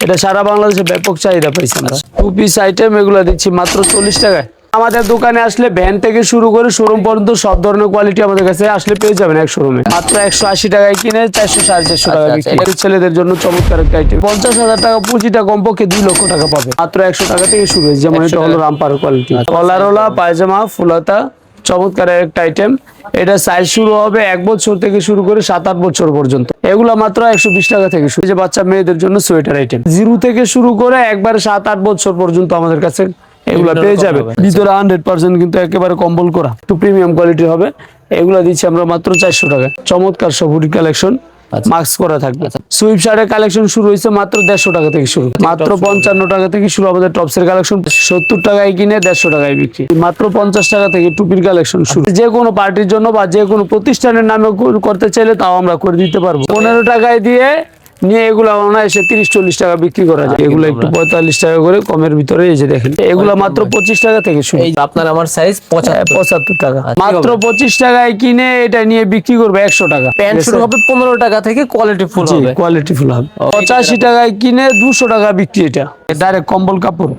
এটা সারা বাংলাদেশে ব্যাপক চাহিদা পাইছে আমরা। 2 পিস আইটেম এগুলো দিচ্ছি মাত্র 40 টাকায়। আমাদের দোকানে আসলে ভ্যান থেকে শুরু করে শোরুম পর্যন্ত সব ধরনের কোয়ালিটি আমাদের কাছে আসলে পেয়ে যাবেন এক শোরুমে। মাত্র 180 টাকায় কিনে 400 450 টাকা বিক্রি। ছেলেদের জন্য চমৎকার একটা আইটেম। 50,000 টাকা পুঁজিটা কমপক্ষে 2 লক্ষ টাকা পাবে। মাত্র 100 টাকা থেকে শুরু হয়েছে। যেমন এটা হলো রামপার কোয়ালিটি, কলারওয়ালা পায়জামা ফুলাতা, চমৎকার একটা আইটেম। এটা সাইজ শুরু হবে 1 বছর থেকে শুরু করে 7-8 বছর পর্যন্ত। এগুলা মাত্র 120 টাকা থেকে শুরু। যে বাচ্চা মেয়েদের জন্য সোয়েটার আইটেম 0 থেকে শুরু করে একবারে 7-8 বছর পর্যন্ত আমাদের কাছে এগুলা পেয়ে যাবে। ভিতরে 100% কিন্তু একেবারে কম্বল করা, একটু প্রিমিয়াম কোয়ালিটির হবে। এগুলা দিচ্ছি আমরা মাত্র 400 টাকা। চমৎকার সব হুডি কালেকশন, মাস্ক করা থাকবে। সুইপ শার্টের কালেকশন শুরু হয়েছে মাত্র 150 টাকা থেকে শুরু। মাত্র 55 টাকা থেকে শুরু আমাদের টপসের কালেকশন। 70 টাকায় কিনে 150 টাকায় বিক্রি। মাত্র 50 টাকা থেকে টুপির কালেকশন শুরু। যে কোনো পার্টির জন্য বা যে কোনো প্রতিষ্ঠানের নামে করতে চাইলে তাও আমরা করে দিতে পারবো। 15 টাকায় দিয়ে নিয়ে এগুলা এসে 30-40 টাকা বিক্রি করা যায়। এগুলো একটু 45 টাকা করে কমের ভিতরে। এই যে দেখেন এগুলা মাত্র 25 টাকা থেকে শুরু। আপনার আমার সাইজ 75 টাকা। মাত্র 25 টাকায় কিনে এটা নিয়ে বিক্রি করবে 100 টাকা। প্যান্ট শুরু হবে 15 টাকা থেকে, কোয়ালিটি ফুল হবে। কোয়ালিটি ফুল হবে। 85 টাকায় কিনে 200 টাকা বিক্রি। এটা ডাইরেক্ট কম্বল কাপড়।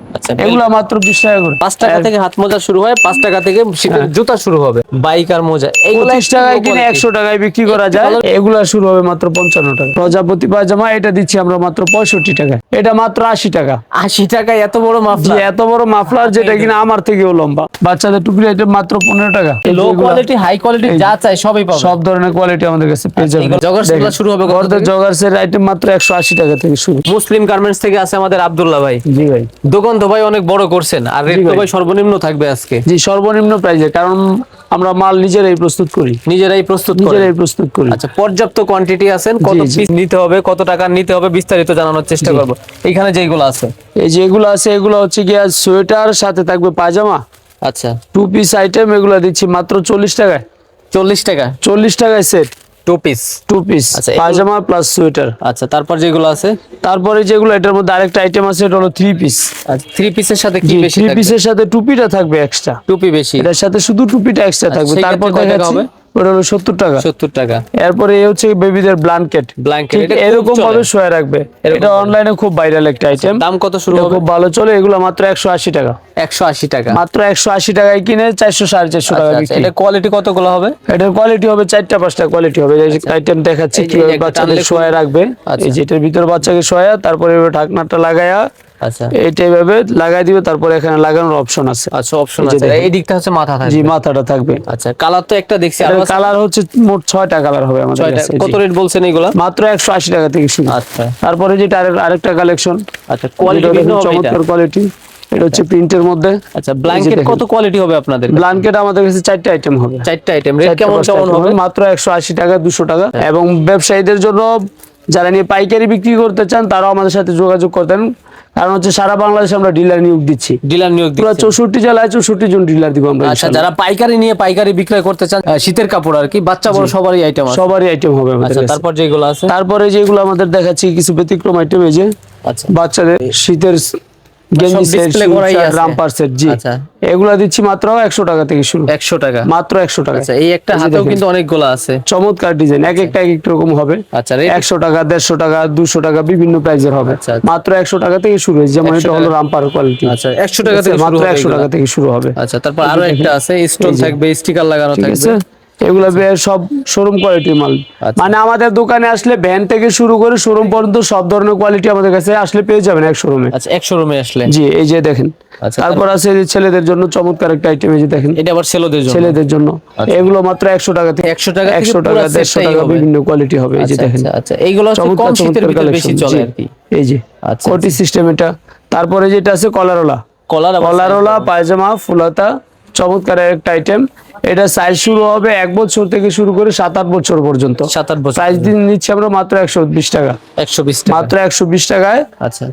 এগুলা মাত্র 20 টাকা করে। 5 টাকা থেকে হাত মোজা শুরু হয়, 5 টাকা থেকে শীতের জুতা শুরু হবে, বাইক আর মোজা। এগুলা 25 টাকায় কিনে 100 টাকায় বিক্রি করা যায়। এগুলা শুরু হবে মাত্র 55 টাকা। প্রজাপতি পায়জামা এটা দিচ্ছি আমরা মাত্র 65 টাকা। এটা মাত্র 80 টাকা। 80 টাকায় এত বড় মাফলার। এত বড় মাফলার যেটা কিনা আমার থেকেও লম্বা। বাচ্চাদের টুপির আইটেম মাত্র 15 টাকা। লো কোয়ালিটি হাই কোয়ালিটি যা চাই সবই পাবেন। সব ধরনের কোয়ালিটি আমাদের কাছে পেয়ে যাবেন। জগার্সগুলো শুরু হবে গর্দের জগার্সের আইটেম মাত্র 180 টাকা থেকে শুরু। মুসলিম গার্মেন্টস থেকে আছে আমাদের আব্দুল্লাহ ভাই। জি ভাই। দোকান তো ভাই অনেক বড় করছেন, আর রেট তো ভাই সর্বনিম্ন থাকবে আজকে। জি সর্বনিম্ন প্রাইসে, কারণ আমরা মাল নিজেরাই প্রস্তুত করি। নিজেরাই প্রস্তুত করি। আচ্ছা, পর্যাপ্ত কোয়ান্টিটি আছেন, কত পিস নিতে হবে, কত টাকা নিতে হবে, বিস্তারিত জানানোর চেষ্টা করব। এখানে যেগুলো আছে, এই যেগুলো আছে এগুলো হচ্ছে কি সোয়েটার, সাথে থাকবে পায়জামা। আচ্ছা 2 পিস আইটেম এগুলো দিচ্ছি মাত্র 40 টাকায়। 40 টাকা 40 টাকায় সেট 2 পিস। আচ্ছা পায়জামা প্লাস সোয়েটার। আচ্ছা তারপর যেগুলো আছে, তারপরে যেগুলো এটার মধ্যে আরেকটা আইটেম আছে, এটা হলো 3 পিস। আচ্ছা 3 পিসের সাথে কি বেশি থাকবে? 3 পিসের সাথে টুপিটা থাকবে এক্সট্রা। টুপি বেশি, এটার সাথে শুধু টুপিটা এক্সট্রা থাকবে। তারপর দেখাচ্ছি ওটা হলো 70 টাকা। 70 টাকা। এরপরে এই হচ্ছে বেবিদের ব্ল্যাঙ্কেট। এটা এরকম ভাবে শোয়া রাখবে। এটা অনলাইনে খুব ভাইরাল একটা আইটেম। দাম কত শুরু হবে? খুব ভালো চলে। এগুলো মাত্র 180 টাকা। 180 টাকা। মাত্র 180 টাকায় কিনে 400-450 টাকা বিক্রি। এটা কোয়ালিটি কতগুলো হবে? এটার কোয়ালিটি হবে 4টা-5টা কোয়ালিটি হবে। এই আইটেম দেখাচ্ছি কিভাবে বাচ্চাদের শোয়া রাখবে। এই যেটার ভিতর বাচ্চাকে শোয়া, তারপরে ঢাকনাটা লাগায়া আচ্ছা এইটা এভাবে লাগাই দিবে। তারপরে এখানে লাগানোর অপশন আছে। আচ্ছা অপশন আছে। এই দিকটা হচ্ছে মাথা থাকবে। জি মাথাটা থাকবে। আচ্ছা কালার তো একটা দেখছি, আর কালার হচ্ছে মোট 6টা কালার হবে আমাদের কাছে। কত রেট বলছেন এগুলা? মাত্র 180 টাকা থেকে শুরু। আচ্ছা তারপরে যেটা আরেকটা কালেকশন। আচ্ছা কোয়ালিটি চমৎকার কোয়ালিটি। এটা হচ্ছে প্রিন্টের মধ্যে। আচ্ছা ব্ল্যাঙ্কেট কত কোয়ালিটি হবে আপনাদের? ব্ল্যাঙ্কেট আমাদের কাছে 4টা আইটেম হবে। 4টা আইটেম। রেট কেমন হবে? মাত্র 180 টাকা 200 টাকা। এবং ব্যবসায়ীদের জন্য যারা নিয়ে পাইকারি বিক্রি করতে চান তারাও আমাদের সাথে যোগাযোগ করতেন। কারণ হচ্ছে সারা বাংলাদেশে আমরা ডিলার নিয়োগ দিচ্ছি। পুরো 64 জেলায় 64 জন ডিলার দিব আমরা। আচ্ছা যারা পাইকারি নিয়ে পাইকারি বিক্রয় করতে চান, শীতের কাপড় আর কি, বাচ্চা বড় সবারই আইটেম আছে। সবারই আইটেম হবে আমাদের কাছে। তারপর যেগুলো আছে, তারপরে যেগুলো আমাদের দেখাচ্ছি কিছু ব্যতিক্রম আইটেম। এই যে আচ্ছা বাচ্চাদের শীতের গেঞ্জি সেট, রামপার সেট। জি এগুলা দিচ্ছি মাত্র 100 টাকা থেকে শুরু। 100 টাকা। মাত্র 100 টাকা। আচ্ছা এই একটা হাতেও কিন্তু অনেকগুলো আছে। চমৎকার ডিজাইন, এক একটা এক এক রকম হবে। আচ্ছা 100 টাকা 150 টাকা 200 টাকা বিভিন্ন প্রাইজের হবে। মাত্র 100 টাকা থেকে শুরু হয়েছে। যেমন এটা হলো রামপার কোয়ালিটি। আচ্ছা 100 টাকা থেকে মাত্র 100 টাকা থেকে শুরু হবে। আচ্ছা তারপর আরো একটা আছে, স্টোন থাকবে, স্টিকার লাগানো থাকবে। এগুলা সব শোরুম কোয়ালিটির মাল। মানে আমাদের দোকানে আসলে ভ্যান থেকে শুরু করে শোরুম পর্যন্ত সব ধরনের কোয়ালিটি আমাদের কাছে আসলে পেয়ে যাবেন এক শোরুমে। আচ্ছা এক শোরুমে আসলে। জি এই যে দেখেন। তারপর আছে ছেলেদের জন্য চমৎকার একটা আইটেম। এই যে দেখেন, এটা আবার ছেলেদের জন্য। এগুলো মাত্র 100 টাকা থেকে 100 টাকা 150 টাকা বিভিন্ন কোয়ালিটি হবে। এই যে দেখেন। আচ্ছা এইগুলো হচ্ছে কম শীতের ভিতরে বেশি চলে আর কি। এই যে কোটি সিস্টেম এটা। তারপরে যেটা আছে কলারওয়ালা পায়জামা ফুলাতা, চমৎকার একটা আইটেম। এটা সাইজ শুরু হবে 1 বছর থেকে শুরু করে 7-8 বছর পর্যন্ত। 7-8 বছর সাইজ দিন নিচ্ছি আমরা মাত্র 120 টাকা। 120 টাকা মাত্র 120 টাকায়। আচ্ছা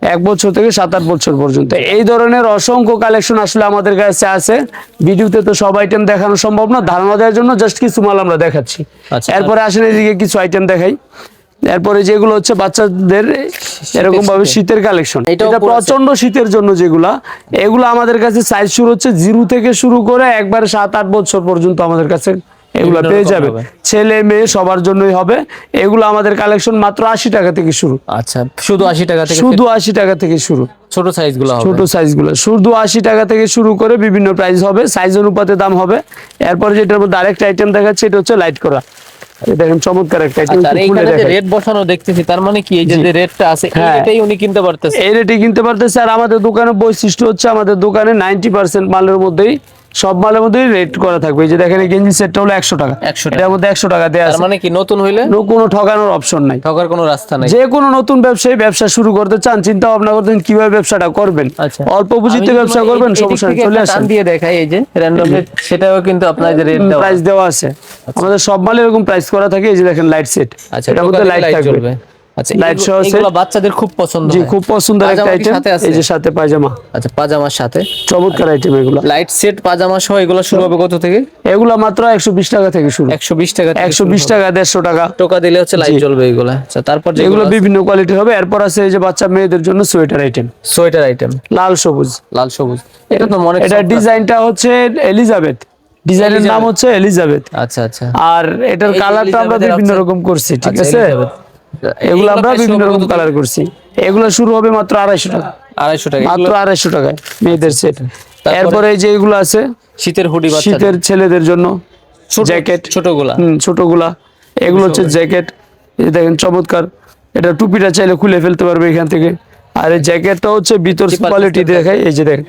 1 বছর থেকে 7-8 বছর পর্যন্ত। এই ধরনের অসংখ্য কালেকশন আসলে আমাদের কাছে আছে। ভিডিওতে তো সব আইটেম দেখানো সম্ভব না, ধারণা দেওয়ার জন্য জাস্ট কিছু মাল আমরা দেখাচ্ছি। এরপরে আসেন এদিকে কিছু আইটেম দেখাই। এরপরে যেগুলো হচ্ছে বাচ্চাদের এরকম ভাবে শীতের কালেকশন। এটা প্রচন্ড শীতের জন্য যেগুলা, এগুলো আমাদের কাছে সাইজ শুরু হচ্ছে 0 থেকে শুরু করে একবারে 7-8 বছর পর্যন্ত আমাদের কাছে এগুলো বিভিন্ন পেয়ে রকম যাবে, হবে। ছেলে মেয়ে সবার জন্যই হবে। এগুলো আমাদের কালেকশন মাত্র 80 টাকা থেকে শুরু, আচ্ছা শুধু 80 টাকা থেকে শুধু 80 টাকা থেকে শুরু। ছোট সাইজ গুলো হবে। ছোট সাইজগুলো শুধু 80 টাকা থেকে শুরু করে বিভিন্ন প্রাইস হবে, সাইজ অনুপাতে দাম হবে। এরপর যেটার মধ্যে আরেকটা আইটেম দেখাচ্ছে, এটা হচ্ছে লাইট করা। এই দেখেন চমৎকার একটা আইটেম, আচ্ছা, আর খুলে এইখানে যে দেখাই। রেট বসানো দেখতেছি, তার মানে কি এই যে যে রেটটা আছে এই হ্যাঁ। রেটেই উনি কিনতে পারতেছে? এই রেটে কিনতে পারতেছে। আর আমাদের দোকানের বৈশিষ্ট্য হচ্ছে, আমাদের দোকানে 90% মালের মধ্যেই, সব মালের মধ্যেই রেট করা থাকবে। এই যে দেখেন এই গেঞ্জি সেটটা হলো 100 টাকা, 100 টাকা। এটার মধ্যে 100 টাকা দেওয়া তার আছে। মানে কি নতুন হইলে কোনো ঠকানোর অপশন নাই। ঠকার কোনো রাস্তা নাই। যে কোনো নতুন ব্যবসায়ী ব্যবসা শুরু করতে চান, চিন্তা ভাবনা করতেন কিভাবে ব্যবসাটা করবেন, আচ্ছা, অল্প পুঁজিতে ব্যবসা করবেন, সমস্যা নেই, চলে আসেন। দিয়ে দেখাই এই যে র্যান্ডমলি, সেটাও কিন্তু আপনার যে রেট দেওয়া প্রাইস দেওয়া আছে। আমাদের সব মালে এরকম প্রাইস করা থাকে। এই যে দেখেন লাইট সেট, আচ্ছা, এটার মধ্যে লাইট থাকবে। আচ্ছা, লাইট সহ set। এগুলো বাচ্চাদের খুব পছন্দ জি, হয়। খুব পছন্দের একটা পাজামা কি আইটেম। সাথে আছে? এই যে সাথে পায়জামা, আচ্ছা, পাজামার সাথে চমৎকার আইটেম এগুলো। লাইট সেট পাজামা সহ এগুলো শুরু হবে কত থেকে? এগুলো মাত্র 120 টাকা থেকে শুরু, 120 টাকা থেকে 120 টাকা, 150 টাকা। টোকা দিলে হচ্ছে লাইট জ্বলবে এগুলো। আচ্ছা, তারপর এগুলো যেগুলো বিভিন্ন কোয়ালিটির হবে। এরপর আছে এই যে বাচ্চা মেয়েদের জন্য সোয়েটার আইটেম, সোয়েটার আইটেম লাল সবুজ। লাল সবুজ, এটা তো মনে এটা ডিজাইনটা হচ্ছে এলিজাবেথ, ডিজাইনের নাম হচ্ছে এলিজাবেথ। আচ্ছা আচ্ছা, আর এটার এই কালারটা আমরা এলিজাবেথের বিভিন্ন option- রকম করছি, ঠিক আচ্ছা, আছে? এলিজাবেথ। এগুলো আমরা price বিভিন্ন হবে রকম কত থেকে? কালার করছি। এগুলো শুরু হবে মাত্র 250 টাকা, 250 টাকা। মাত্র এগুলো 250 টাকায় মেয়েদের সেট। তারপরে? এরপরে এই যে এগুলো আছে শীতের হুডি বাচ্চাদের, শীতের ছেলেদের জন্য ছোট জ্যাকেট, ছোটগুলা। ছোটগুলা। এগুলো হচ্ছে জ্যাকেট। এই দেখেন চমৎকার, এটা টুপিটা চাইলে খুলে ফেলতে পারবে এখান থেকে। আর এই জ্যাকেটটা হচ্ছে ভিতর Zipper কোয়ালিটি system দেখাই, এই যে দেখেন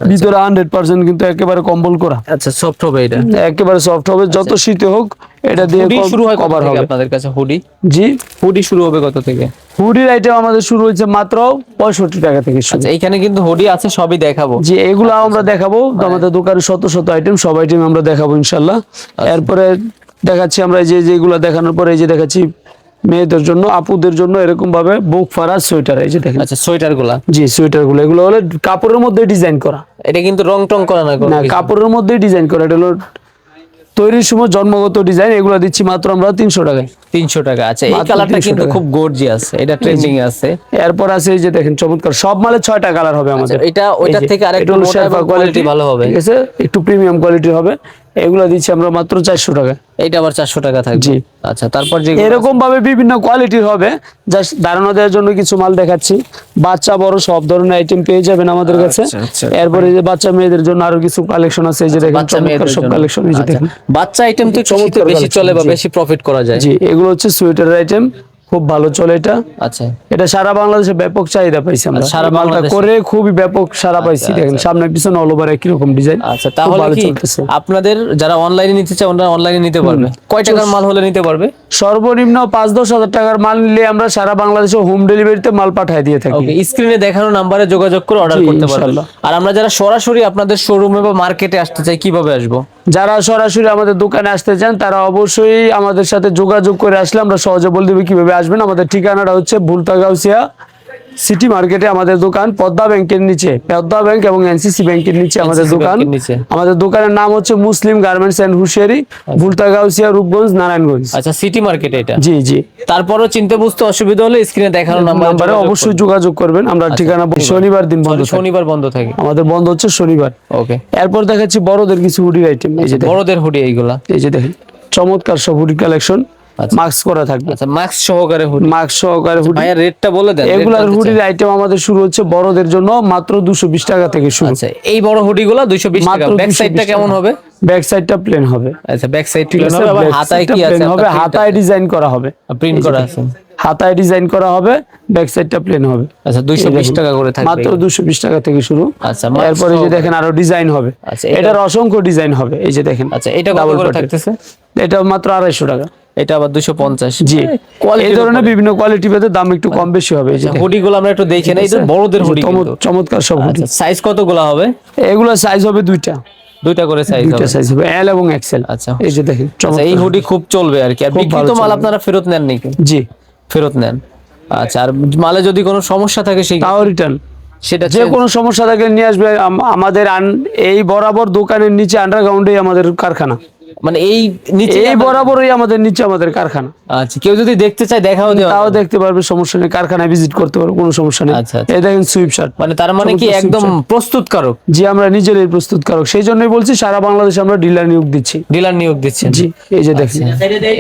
ভিতরে 100% কিন্তু একেবারে কম্বল করা, আচ্ছা, সফট হবে এটা। একেবারে সফট হবে, যত শীতে হোক এটা দিয়ে হুডি শুরু হয় কত কভার থেকে হবে। আপনাদের কাছে? হুডি জি, হুডি শুরু হবে কত থেকে? হুডির আইটেম আমাদের শুরু হয়েছে মাত্র 65 টাকা থেকে শুরু। আচ্ছা, এইখানে কিন্তু হুডি আছে, সবই দেখাবো। জি, এগুলো আমরা দেখাবো। তো আমাদের দোকানে শত শত আইটেম, সব আইটেম আমরা দেখাবো ইনশাল্লাহ। এরপরে দেখাচ্ছি আমরা এই যে যেগুলো দেখানোর পরে এই যে দেখাচ্ছি মেয়েদের জন্য, আপুদের জন্য এরকম ভাবে বুক ফাড়া সোয়েটার। এই যে দেখেন, আচ্ছা, সোয়েটার গুলা, জি সোয়েটার গুলো, এগুলো হলো কাপড়ের মধ্যে ডিজাইন করা, এটা কিন্তু রং টং করা না কোনো না কিছু? কাপড়ের মধ্যেই ডিজাইন করা। এটা হলো তৈরির সময় জন্মগত ডিজাইন। এগুলো দিচ্ছি মাত্র আমরা 300 টাকায়। 300 টাকা। আচ্ছা, এই মাত্র কালারটা 300 কিন্তু টাকা। খুব গর্জিয়াস, এটা ট্রেন্ডিং আছে। এরপর আছে এই যে দেখেন চমৎকার, সব মালে 6টা কালার হবে আমাদের। আচ্ছা, এটা ওইটার এই যে, থেকে আরেকটু এটা হলো মোটা শেরপা এবং কোয়ালিটি ভালো হবে। ঠিক আছে, একটু প্রিমিয়াম কোয়ালিটি হবে। এগুলো দিচ্ছি আমরা মাত্র 400 টাকা। এইটা আবার 400 টাকা থাকবে। জি। আচ্ছা, তারপর যে এরকম ভাবে বিভিন্ন কোয়ালিটির হবে। জাস্ট ধারণা দেওয়ার জন্য কিছু মাল দেখাচ্ছি। বাচ্চা বড় সব ধরনের আইটেম পেয়ে যাবেন আমাদের কাছে। আচ্ছা, আচ্ছা। এরপরে যে বাচ্চা মেয়েদের জন্য আরো কিছু কালেকশন আছে, এই যে দেখেন বাচ্চা চমৎকার মেয়েদের সব জন্য। কালেকশন। এই যে আচ্ছা, দেখেন, বাচ্চা আইটেম তো একটু চমৎকার শীতে বেশি collection, চলে বা জি। বেশি প্রফিট করা যায়। জি, এগুলো হচ্ছে সোয়েটারের আইটেম, খুব ভালো চলে এটা। আচ্ছা, এটা সারা বাংলাদেশে ব্যাপক চাহিদা পাইছি আমরা। সারা এই মালটা বাংলাদেশে? করে খুবই ব্যাপক সারা পাইছি। দেখেন সামনে পিছনে অল ওভার একই রকম ডিজাইন। আচ্ছা, তাহলে কি আপনাদের যারা অনলাইনে নিতে চায় ওনারা অনলাইনে নিতে পারবে? কয় টাকার মাল হলে নিতে পারবে? সর্বনিম্ন 5-10 হাজার টাকার মাল নিলে আমরা সারা বাংলাদেশে হোম ডেলিভারিতে মাল পাঠিয়ে দিয়ে থাকি। ওকে, স্ক্রিনে দেখানো নাম্বারে যোগাযোগ করে অর্ডার জি, করতে পারবেন। ইনশাআল্লাহ। আর আমরা যারা সরাসরি আপনাদের শোরুমে বা মার্কেটে আসতে চাই, কিভাবে আসবো? যারা সরাসরি আমাদের দোকানে আসতে চান তারা অবশ্যই আমাদের সাথে যোগাযোগ করে আসলে আমরা সহজে বলে দেবো কিভাবে আসবেন। আমাদের ঠিকানাটা হচ্ছে ভুলতাগাউসিয়া সিটি মার্কেটে আমাদের দোকান, পদ্মা ব্যাংকের নিচে, পদ্মা ব্যাংক এবং এনসিসি ব্যাংকের নিচে আমাদের NCC দোকান। ব্যাংকের নিচে। আমাদের দোকানের নাম হচ্ছে মুসলিম গার্মেন্টস এন্ড হুশিয়ারি, ভুলতাগাউসিয়া, রূপগঞ্জ, নারায়ণগঞ্জ। আচ্ছা, সিটি মার্কেট এটা। জি জি, তারপরও চিনতে বুঝতে অসুবিধা হলে স্ক্রিনে দেখানো নাম্বারে নাম্বারে অবশ্যই যোগাযোগ করবেন। আমরা ঠিকানা শনিবার দিন বন্ধ থাকে। শনিবার বন্ধ থাকে। আমাদের বন্ধ হচ্ছে শনিবার। ওকে, এরপর দেখাচ্ছি বড়দের কিছু হুডির আইটেম। এই যে দেখেন, বড়দের হুডি এইগুলা। এই যে দেখেন চমৎকার সব হুডি কালেকশন, আচ্ছা। মাস্ক করা থাকবে, আচ্ছা, মাস্ক সহকারে হুডি। মাস্ক সহকারে হুডি। ভাইয়া রেটটা বলে দেন। এগুলার হুডির আইটেম আমাদের শুরু হচ্ছে বড়দের জন্য মাত্র 220 টাকা থেকে শুরু। আচ্ছা, এই বড় হুডিগুলা 220 টাকা। মাত্র ব্যাক 220 সাইডটা কেমন টাকা। হবে? ব্যাক সাইডটা প্লেন হবে। আচ্ছা, ব্যাক সাইড ঠিক প্লেন আছে, হবে। আবার back হাতায় side টা কি আছে? plain হবে, হাতায় ডিজাইন করা হবে। প্রিন্ট করা আছে। হাতায় ডিজাইন করা হবে, ব্যাক সাইডটা প্লেন হবে। আচ্ছা, 220 টাকা করে থাকবে। মাত্র 220 টাকা থেকে শুরু। আচ্ছা, mask এরপরে যে সহকারে। দেখেন আরো ডিজাইন হবে। আচ্ছা, এটা- এটার অসংখ্য ডিজাইন হবে। এই যে দেখেন, আচ্ছা, এটা কত Double করে pattern। থাকতেছে? এটা মাত্র 250 টাকা। এটা আবার 250। জি, কোয়ালিটি এই ধরনের বিভিন্ন কোয়ালিটি ভেদে দাম একটু কম বেশি হবে। এই যে দেখেন, হুডিগুলো আমরা একটু দেখে নেই। এটা বড়দের হুডি কিন্তু। চমৎকার সব হুডি। আচ্ছা, সাইজ কতগুলো হবে? এগুলো সাইজ হবে দুইটা করে সাইজ দুইটা হবে। সাইজ হবে, এল এবং এক্সেল। আচ্ছা। এই যে দেখেন আচ্ছা, চমৎকার। এই হুডি খুব চলবে আর কি। আর খুব বিক্রিত ভালো মাল চলবে। আপনারা ফেরত নেন নাকি? জি, ফেরত নেন। আচ্ছা, আর মালে যদি কোনো সমস্যা থাকে সেই তাও রিটার্ন। সেটা যে কোনো সমস্যা থাকলে নিয়ে আসবে। আমাদের এই বরাবর দোকানের নিচে আন্ডারগ্রাউন্ডে আমাদের কারখানা। মানে এই নিচে এই বরাবরই আমাদের নিচে আমাদের কারখানা। আচ্ছা, কেউ যদি দেখতে চায় দেখাও দেওয়া তাও যাবে? দেখতে পারবে, সমস্যা নেই, কারখানায় ভিজিট করতে পারবে, কোনো সমস্যা নেই। আচ্ছা, আচ্ছা। এই দেখেন সুইপ শার্ট, মানে তার মানে কি একদম প্রস্তুতকারক, জি আমরা নিজেরাই প্রস্তুতকারক, সেই জন্যই বলছি সারা বাংলাদেশে আমরা ডিলার নিয়োগ দিচ্ছি। ডিলার নিয়োগ দিচ্ছেন? জি এই যে দেখেন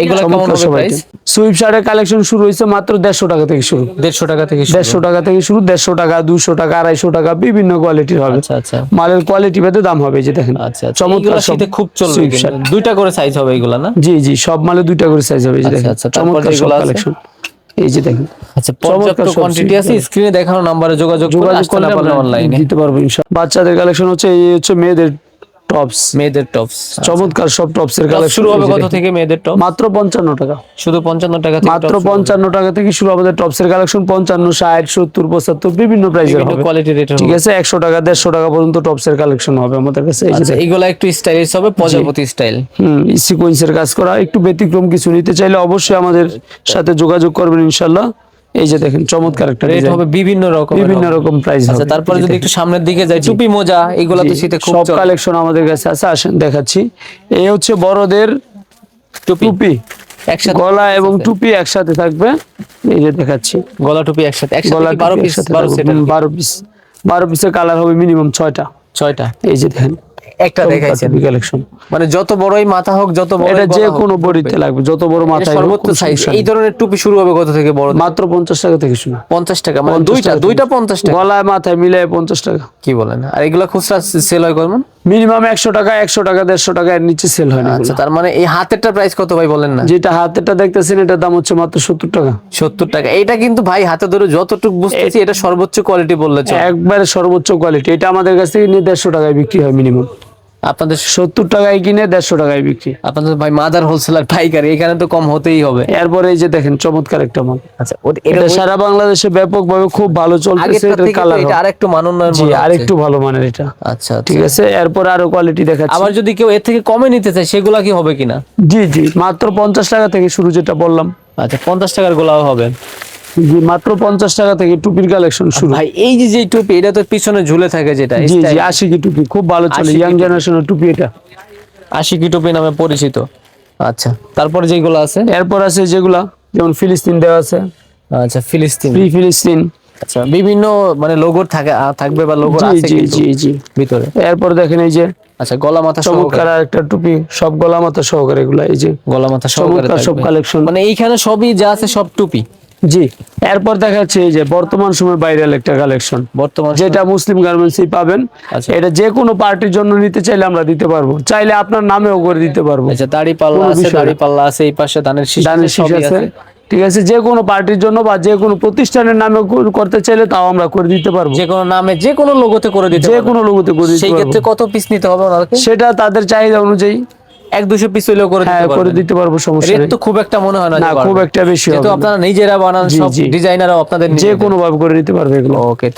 এগুলো কেমন চমৎকার হবে সব প্রাইস? item। সুইপ শার্টের কালেকশন শুরু হয়েছে মাত্র 150 টাকা থেকে শুরু। 150 টাকা থেকে শুরু? 150 টাকা থেকে শুরু, 150 টাকা, 200 টাকা, 250 টাকা, বিভিন্ন কোয়ালিটির হবে। আচ্ছা, আচ্ছা। মালের কোয়ালিটি ভেদে দাম হবে, এই যে দেখেন আচ্ছা, আচ্ছা। চমৎকার এগুলো সব শীতে খুব চলবে সুইপ কিন্তু। শার্ট। দুইটা করে সাইজ হবে এগুলা না? জি জি, সব মালে 2টা করে সাইজ হবে, এই যে আচ্ছা, দেখেন আচ্ছা। তারপর চমৎকার সব যেগুলো আছে? কালেকশন, এই যে দেখেন আচ্ছা, পর্যাপ্ত চমৎকার সব কোয়ান্টিটি আছে, সুইপ স্ক্রিনে দেখানো নম্বরে যোগাযোগ করে যোগাযোগ আসতে করলে না পারলে আমরা অনলাইনে। দিতে পারবো ইনশাআল্লাহ। বাচ্চাদের কালেকশন হচ্ছে এই হচ্ছে মেয়েদের টপস, মেয়েদের টপস চমৎকার সব টপস এর কালেকশন শুরু হবে কত থেকে মেয়েদের টপ? মাত্র 55 টাকা, শুধু 55 টাকা থেকে মাত্র 55 টাকা থেকে শুরু আমাদের টপস এর কালেকশন। 55, 60, 70, 75 বিভিন্ন প্রাইসের হবে, কোয়ালিটি রেটের ঠিক আছে। 100 টাকা, 150 টাকা পর্যন্ত টপস এর কালেকশন হবে আমাদের কাছে, এই যে আচ্ছা, দেখেন। এগুলা একটু স্টাইলিশ হবে, প্রজাপতি স্টাইল। সিকোয়েন্সের কাজ করা, একটু ব্যতিক্রম কিছু নিতে চাইলে অবশ্যই আমাদের সাথে যোগাযোগ করবেন ইনশাআল্লাহ। এই যে দেখেন চমৎকার একটা রেট ডিজাইন, হবে বিভিন্ন রকম, বিভিন্ন রকম প্রাইস আচ্ছা, হবে। তারপরে যদি একটু সামনের দিকে যাই, টুপি মোজা এগুলা তো শীতে খুব সব চলে। কালেকশন আমাদের কাছে আছে, আসেন দেখাচ্ছি। এই হচ্ছে বড়দের টুপি, একসাথে গলা এবং টুপি একসাথে থাকবে, এই যে দেখাচ্ছি। গলা টুপি একসাথে গলা 12 টুপি পিস, একসাথে 12 সেট, 12 পিস, 12 পিসের কালার হবে মিনিমাম 6টা। 6টা। এই যে দেখেন একটা দেখাইছেন, কালেকশন, মানে যত বড়ই মাথা হোক, যত বড় এটা যে কোনো বডিতে লাগবে, যত বড় মাথায় হোক, সর্বোচ্চ কোনো সাইজ। সমস্যা এই নেই। ধরনের টুপি শুরু হবে কত থেকে বড়? মাত্র 50 টাকা থেকে শুরু। 50 টাকা, মানে 50 দুইটা টাকা দুইটা থেকে। 50 টাকা? গলায় মাথায় মিলায় 50 টাকা। কি বলেন? আর এগুলা খুচরা সেল হয় কেমন? মিনিমাম 100 টাকা, 100 টাকা, 150 টাকা, এর নিচে সেল হয় না আচ্ছা, এগুলো। তার মানে এই হাতেরটা প্রাইস কত ভাই বলেন না? যেটা হাতেরটা দেখতেছেন এটার দাম হচ্ছে মাত্র 70 টাকা। 70 টাকা। এটা কিন্তু ভাই হাতে ধরে যতটুকু বুঝতেছি এটা সর্বোচ্চ কোয়ালিটি বললে চলে। একবারে সর্বোচ্চ কোয়ালিটি, এটা আমাদের কাছ থেকে নিয়ে 150 টাকায় বিক্রি হয় মিনিমাম। আপনাদের 70 টাকায় কিনে 150 টাকায় বিক্রি। আপনাদের ভাই মাদার হোলসেলার পাইকারি, এখানে তো কম হতেই হবে। এরপরে এই যে দেখেন চমৎকার একটা মাল, আচ্ছা, এটা সারা বাংলাদেশে ব্যাপকভাবে খুব ভালো চলতেছে, আগেরটা এটার থেকে কালার এটা আরেকটু মানোন্নয়ন জি মনে আর হচ্ছে। একটু ভালো মানের এটা। আচ্ছা, ঠিক আচ্ছা। আছে, এরপর আরো কোয়ালিটি দেখাচ্ছি। আবার যদি কেউ এর থেকে কমে নিতে চায় সেগুলা কি হবে কিনা? জি জি, মাত্র 50 টাকা থেকে শুরু, যেটা বললাম। আচ্ছা, 50 টাকার গোলাও হবে? জি, মাত্র 50 টাকা থেকে টুপির কালেকশন শুরু। ভাই এই যে টুপি, এটা তো পিছনে ঝুলে থাকে, যেটা জি জি, style। 80 কি টুপি খুব ভালো চলে, আশিকি ইয়াং টুপি। জেনারেশনের টুপি এটা। আশিকি টুপি নামে পরিচিত। আচ্ছা, তারপরে যেগুলো আছে? এরপর আছে যেগুলা, যেমন ফিলিস্তিন দেওয়া আছে, আচ্ছা, ফিলিস্তিন। ফ্রি ফিলিস্তিন। আচ্ছা, বিভিন্ন মানে লোগো থাকবে বা লোগো জি আছে জি কিন্তু জি জি। ভিতরে। এরপর দেখেন এই যে আচ্ছা, গলা মাথা চমৎকার সহকারে। একটা টুপি, সব গলা মাথা সহকারে এগুলা, এই যে গলা মাথা সহকারে চমৎকার সব থাকবে। কালেকশন। মানে এইখানে সবই যা আছে সব টুপি। জি, এরপর দেখাচ্ছে এই যে বর্তমান সময় ভাইরাল একটা কালেকশন, বর্তমান যেটা মুসলিম গার্মেন্টসই পাবেন। আচ্ছা। এটা যে কোনো পার্টির জন্য নিতে চাইলে আমরা দিতে পারবো, চাইলে আপনার নামেও করে দিতে পারবো। আচ্ছা, দাড়ি পাল্লা কোনো আছে, বিষয় না। দাড়ি পাল্লা আছে, এই পাশে দানের শীষ দানের শীষ সবই আছে, আছে। ঠিক আছে। যে কোনো পার্টির জন্য বা যে কোনো প্রতিষ্ঠানের নামে করতে চাইলে তাও আমরা করে দিতে পারবো, যে কোনো নামে যে কোনো লোগোতে করে দিতে যে পারবেন। কোনো লোগোতে করে দিতে সেই পারবো। ক্ষেত্রে কত পিস নিতে হবে ওনাকে? সেটা তাদের চাহিদা অনুযায়ী 1-200 পিস হইলেও করে হ্যাঁ দিতে করে পারবেন। দিতে পারবো, সমস্যা রেট নেই। তো খুব একটা মনে হয় না না, যে খুব বাড়বে। একটা বেশি যেহেতু হবে না। আপনারা নিজেরা বানান, জি, সব জি। ডিজাইনারও আপনাদের যে নিজেদের। কোনো ভাবে করে দিতে পারবে এগুলো। ওকে,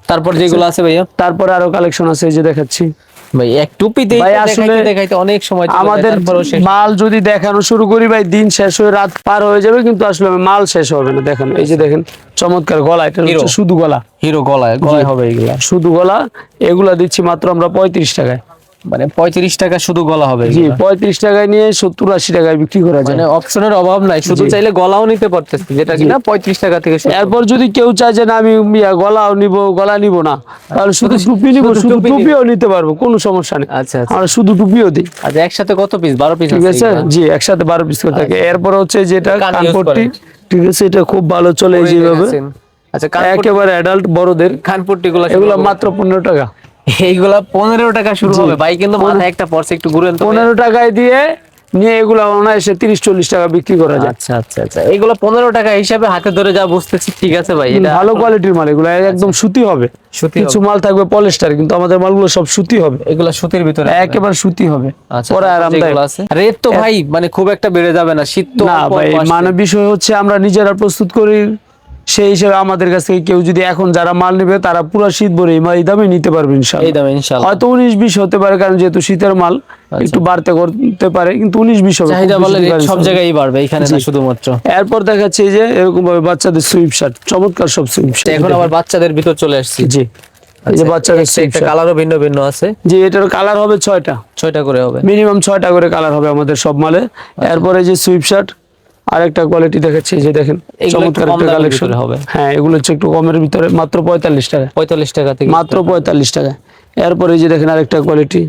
তারপর যেগুলো আছে ভাইয়া? তারপরে আরো কালেকশন আছে, এই যে দেখাচ্ছি। ভাই এক টুপিতে ভাই আসলে দেখাইতে অনেক সময় চলে যায়, আমাদের তারপরেও শেষ। মাল যদি দেখানো শুরু করি ভাই, দিন শেষ হয়ে রাত পার হয়ে যাবে, কিন্তু আসলে মাল শেষ হবে না। দেখেন এই যে দেখেন চমৎকার গলা, এটা হচ্ছে হিরো। শুধু গলা, হিরো গলায় হবে এগুলা। শুধু গলা। এগুলা দিচ্ছি মাত্র আমরা 35 টাকায়। মানে 35 টাকা শুধু গলা হবে জি, এগুলা। 35 টাকায় নিয়ে 70-80 টাকায় বিক্রি করা যায়। মানে অপশনের অভাব নাই, শুধু জি। চাইলে গলাও নিতে পারতেছি, যেটা কিনা 35 টাকা থেকে শুরু। এরপর যদি কেউ চায় যে না আমি গলাও নিব, গলা নিব না, তাহলে শুধু টুপি নিব, শুধু শুধু টুপি নিব। টুপিও নিতে পারবো, কোনো সমস্যা নেই। আচ্ছা, আচ্ছা। আমরা শুধু টুপিও দিই, আচ্ছা, একসাথে কত পিস? 12 পিস ঠিক আছে। জি, একসাথে 12 পিস করে থাকে। এরপর হচ্ছে যেটা কান use কানপট্টি, করে। ঠিক আছে, এটা খুব ভালো চলে যেভাবে, আচ্ছা, একেবারে অ্যাডাল্ট বড়দের। কানপট্টি গুলো এগুলো মাত্র 15 টাকা। এইগুলা 15 টাকা শুরু জি। হবে ভাই, কিন্তু মাথায় একটা পড়ছে, একটু ঘুরেন তো। 15 টাকায় দিয়ে নিয়ে এগুলো অনায়াসে 30-40 টাকা বিক্রি করা যায়। আচ্ছা, আচ্ছা, আচ্ছা। এইগুলা 15 টাকা হিসাবে হাতে ধরে যা বুঝতেছি, ঠিক আছে ভাই। এটা ভালো কোয়ালিটির মাল এগুলো, একদম সুতি হবে। সুতি কিছু মাল থাকবে পলিস্টার, কিন্তু আমাদের মালগুলো সব সুতি হবে, এগুলা সুতির ভিতরে একেবারে সুতি হবে। আচ্ছা, পরে আরামদায়ক। রেট তো ভাই মানে খুব একটা বেড়ে যাবে না, শীত তো না অল্প ভাই, অল্প আসছে। মানে বিষয় হচ্ছে আমরা নিজেরা প্রস্তুত করি, সেই হিসেবে আমাদের কাছ থেকে কেউ যদি এখন যারা মাল নেবে তারা পুরো শীত ভরে এই দামে নিতে পারবে এই ইনশাআল্লাহ। দামে ইনশাআল্লাহ। হয়তো 19-20 হতে পারে, কারণ যেহেতু শীতের মাল একটু বাড়তে করতে পারে, কিন্তু 19-20 হবে। চাহিদা খুব বলে বেশি রেট difference সব হবে। জায়গায় বাড়বে, এখানে না জি। শুধুমাত্র। এরপর দেখাচ্ছে এই যে এরকম ভাবে বাচ্চাদের সুইপ শার্ট, চমৎকার সব সুইপ শার্ট। এখন আবার বাচ্চাদের ভিতর চলে আসছি। জি, এই যে বাচ্চাদের একটা সুইপ শার্ট। কালারও ভিন্ন ভিন্ন আছে, জি এটার কালার হবে 6টা, 6টা করে হবে। মিনিমাম 6টা করে কালার হবে আমাদের সব মালে। এরপরে যে সুইপ শার্ট আরেকটা কোয়ালিটি দেখাচ্ছি, এই যে দেখেন এগুলো একটু চমৎকার কম একটা দামের কালেকশন ভিতরে হবে। হ্যাঁ এগুলো হচ্ছে একটু কমের ভিতরে, মাত্র 45 টাকা, 45 টাকা থেকে মাত্র 45 টাকা। এরপরে এই যে দেখেন আরেকটা কোয়ালিটি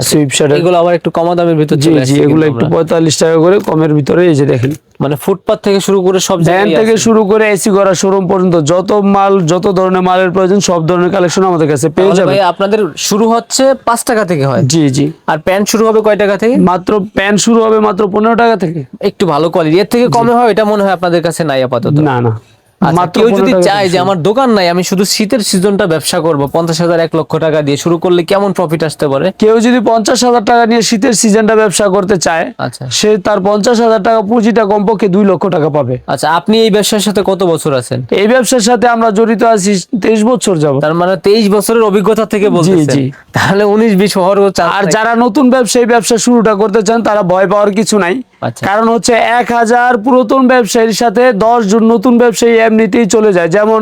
সুইপ শার্ট, এগুলো আবার একটু কম দামের ভিতর জি চলে জি আসছে এগুলো কিন্তু একটু আমরা। 45 টাকা করে কমের ভিতরে। এই যে দেখেন মানে ফুটপাত থেকে শুরু করে সব ভ্যান জায়গায় থেকে আছে। শুরু করে এসি করা শোরুম পর্যন্ত যত মাল, যত ধরনের মালের প্রয়োজন সব ধরনের কালেকশন আমাদের কাছে পেয়ে তাহলে যাবেন। ভাই আপনাদের শুরু হচ্ছে 5 টাকা থেকে হয়, জি জি আর প্যান্ট শুরু হবে কয় টাকা থেকে? মাত্র প্যান্ট শুরু হবে মাত্র 15 টাকা থেকে। একটু ভালো কোয়ালিটি, এর থেকে কমে হয় এটা মনে হয় আপনাদের কাছে নাই আপাতত। না না আচ্ছা, মাত্র কেউ 15 যদি টাকা চায় থেকে যে শুরু। আমার দোকান নাই, আমি শুধু শীতের সিজনটা ব্যবসা করব, 50,000 1 লক্ষ টাকা দিয়ে শুরু করলে কেমন প্রফিট আসতে পারে? কেউ যদি 50,000 টাকা নিয়ে শীতের সিজনটা ব্যবসা করতে চায়, আচ্ছা সে তার 50,000 টাকা পুঁজিটা কমপক্ষে 2 লক্ষ টাকা পাবে। আচ্ছা, আপনি এই ব্যবসার সাথে কত বছর আছেন? এই ব্যবসার সাথে আমরা জড়িত আছি 23 বছর যাব। তার মানে 23 বছরের অভিজ্ঞতা থেকে বলতেছেন, জি। তাহলে 19-20 হওয়ার চান্স আর নাই। যারা নতুন ব্যবসায়ী ব্যবসা শুরুটা করতে চান তারা ভয় পাওয়ার কিছু নাই। আচ্ছা। কারণ হচ্ছে 1000 পুরাতন ব্যবসায়ীর সাথে 10 জন নতুন ব্যবসায়ী এমনিতেই চলে যায়। যেমন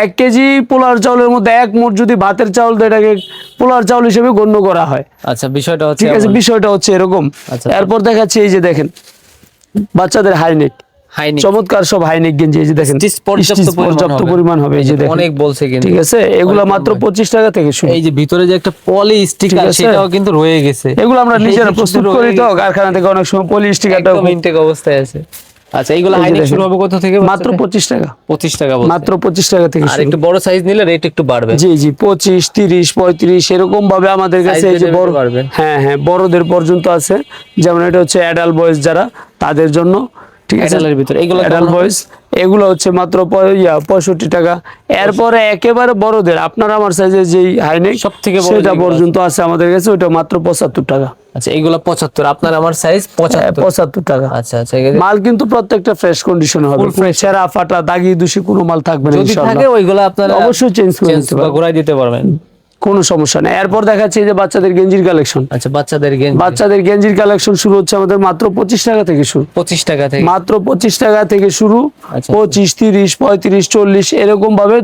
1 কেজি পোলার চাউলের মধ্যে 1 মুঠ যদি ভাতের চাউল দেয়, এটাকে পোলার চাউল হিসেবে গণ্য করা হয়। আচ্ছা, বিষয়টা হচ্ছে ঠিক আছে, এমন। বিষয়টা হচ্ছে এরকম। আচ্ছা। এরপর দেখাচ্ছি এই যে দেখেন বাচ্চাদের হাইনেক, হাইনি চমৎকার সব হাইনেক গেঞ্জি। এই যে দেখেন Stitch পর্যাপ্ত Stitch পর্যাপ্ত পরিমাণ হবে। এই যে দেখেন অনেক বলছে কিন্তু। ঠিক আছে, এগুলো অনেক মাত্র কম। 25 টাকা থেকে শুরু। এই যে ভিতরে যে একটা পলি স্টিকার, ঠিক আছে। সেটাও কিন্তু রয়ে গেছে। এগুলো আমরা এই নিজেরা যে প্রস্তুত শুধু করি রয়ে তো, গেছে। কারখানা থেকে অনেক সময় পলিস্টিকারটা একদম ইনটেক অবস্থায় আছে। আচ্ছা, এইগুলো এই যে হাইনি দেখেন। শুরু হবে কত থেকে? মাত্র 25 টাকা, 25 টাকা বলছে। মাত্র 25 টাকা থেকে আর শুরু। একটু বড় সাইজ নিলে রেট একটু বাড়বে। জি জি 25, 30, 35 এরকম ভাবে আমাদের কাছে এই যে বেঁধে বড়, পারবেন। হ্যাঁ হ্যাঁ বড়দের পর্যন্ত আছে। যেমন এটা হচ্ছে অ্যাডাল্ট বয়েজ যারা, তাদের জন্য। ঠিক আছে, Adult এর ভিতরে এগুলো কেমন অ্যাডাল্ট হবে? বয়েজ এগুলো হচ্ছে মাত্র 65 টাকা। এরপরে একেবারে বড়দের আপনার আমার সাইজের যেই হাইনেক সবথেকে বড় সেটা যেগুলো পর্যন্ত আছে আমাদের কাছে, ওটা মাত্র 75 টাকা। আচ্ছা, এগুলো 75, আপনার আমার সাইজ 75। 75 টাকা। আচ্ছা আচ্ছা, এগুলো মাল কিন্তু প্রত্যেকটা ফ্রেশ কন্ডিশনে হবে, Full fresh। ছেঁড়া ফাটা দাগি দুষি কোনো মাল থাকবে না যদি ইনশাআল্লাহ। থাকে ওইগুলো আপনারা অবশ্যই চেঞ্জ করে চেঞ্জ নিতে বা পারবেন, ঘোরাই দিতে পারবেন। কোনো সমস্যা নেই। এরপর দেখাচ্ছি যে বাচ্চাদের গেঞ্জির কালেকশন। আচ্ছা, বাচ্চাদের গেঞ্জি বাচ্চাদের গেঞ্জির কালেকশন শুরু হচ্ছে আমাদের মাত্র 25 টাকা থেকে শুরু। 25 টাকা থেকে। মাত্র 25 টাকা থেকে শুরু। আচ্ছা। 25, 30, 35, 40 এরকম ভাবে